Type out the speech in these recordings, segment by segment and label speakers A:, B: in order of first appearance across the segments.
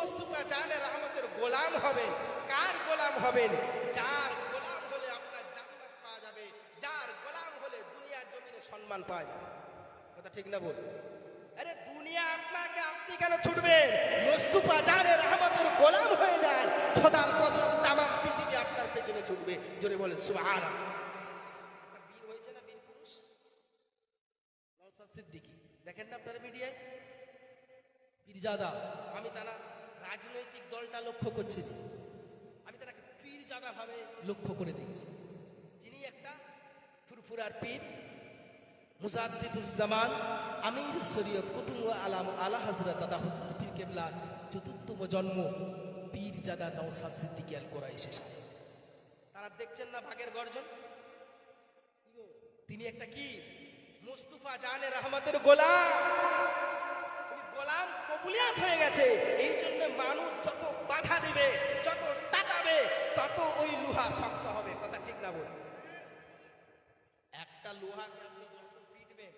A: মুস্তাফা জানের রহমতের গোলাম হবেন। কার গোলাম হবেন? যার গোলাম হলে আপনার জান্নাত পাওয়া যাবে, যার গোলাম হলে দুনিয়ার জমিনে সম্মান পাওয়া যাবে। কথা ঠিক না বল? আরে দুনিয়া আপনাকে, আপনি কেন ছুটবেন? মুস্তাফা জানের রহমতের গোলাম হয়ে যান, খোদার কসম তামাম পৃথিবী আপনার পেছনে ছুটবে। জোরে বলেন সুবহানাল্লাহ। বীর হয়েছে না বীর পুরুষ নওশাদ সিদ্দিকী, দেখেন না আপনারা মিডিয়ায় পীরজাদা। আমি তারা রাজনৈতিক দলটা লক্ষ্য করছি না, আমি তারাকে পীরজাদা ভাবে লক্ষ্য করে দেখছি। যিনি একটা ফুরফুরার পীর, মুজাদ্দিদুজ্জামান, আমির শরীয়ত, কুতুব আলাম আলা হযরত দাদা হুজুর পীর কেবলা চতুর্থম জন্ম পীরজাদা নওশাদ সিদ্দিকী আল কুরাইশি সাহেব। তারা দেখছেন না ভাগের গর্জন? তিনি একটা কি মুস্তাফা জানের রহমতের গোলাম। গোলাম কবুলিয়াত হয়ে গেছে। এই জন্য মানুষ যত বাধা দিবে, যত তাকাবে, তত ওই লোহা শক্ত হবে। কথা ঠিক না বল? একটা লোহাকে আপনি যত পিটবেন,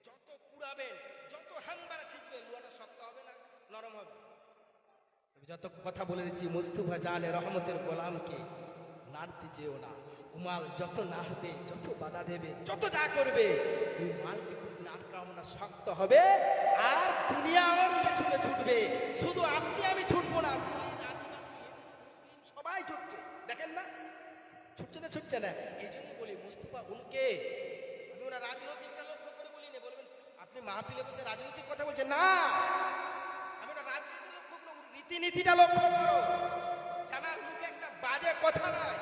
A: যত কুড়াবেন, যত হামবারা ছিটবেন, লোহাটা শক্ত হবে না নরম হবে? যত কথা বলে দিচ্ছি, মুস্তাফা জানের রহমতের গোলামকে নাড়তে যেও না। মাল যত নাড়বে, যত বাধা দেবে, যত যা করবে, ওই মালকে কোনদিন আটকাবো না, শক্ত হবে। আর দুনিয়া আমার পেছনে ছুটবে। শুধু আপনি আমি ছুটবো না, আদিবাসী মুসলিম সবাই ছুটছে, দেখেন না? ছুটছে না? ছুটছে না? এই জন্য বলি মুস্তাফা উনকে, আমি ওনার রাজনৈতিকটা লক্ষ্য করে বলি না। বলবেন আপনি মাহফিলে বসে রাজনৈতিক কথা বলছেন না, আমি ওনার রাজনীতি লক্ষ্য করে, রীতিনীতিটা লক্ষ্য করো। জানার মুখে একটা বাজে কথা নাই,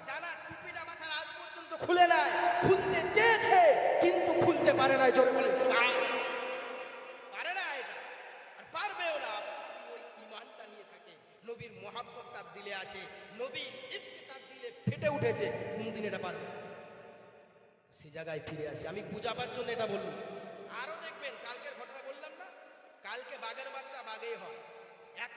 A: জানা টুপিটা মাথার আজ পর্যন্ত খুলে নাই, খুলতে চেয়েছে কিন্তু খুলতে পারে না। জোরে বলেন পারে না, এটা আর পারবেও না। আপনি যদি ওই ঈমানটা নিয়ে থাকে, নবীর মহাব্বত তার দিলে আছে, নবীর ইশক তার দিলে ফেটে উঠেছে, কোনদিন এটা পারবে না। সে জায়গায় ফিরে আসি, আমি বুঝাবার জন্য এটা বললাম। আরো দেখবেন কালকের ঘটনা বললাম না, কালকে বাঘের বাচ্চা বাঘেই হয়। এত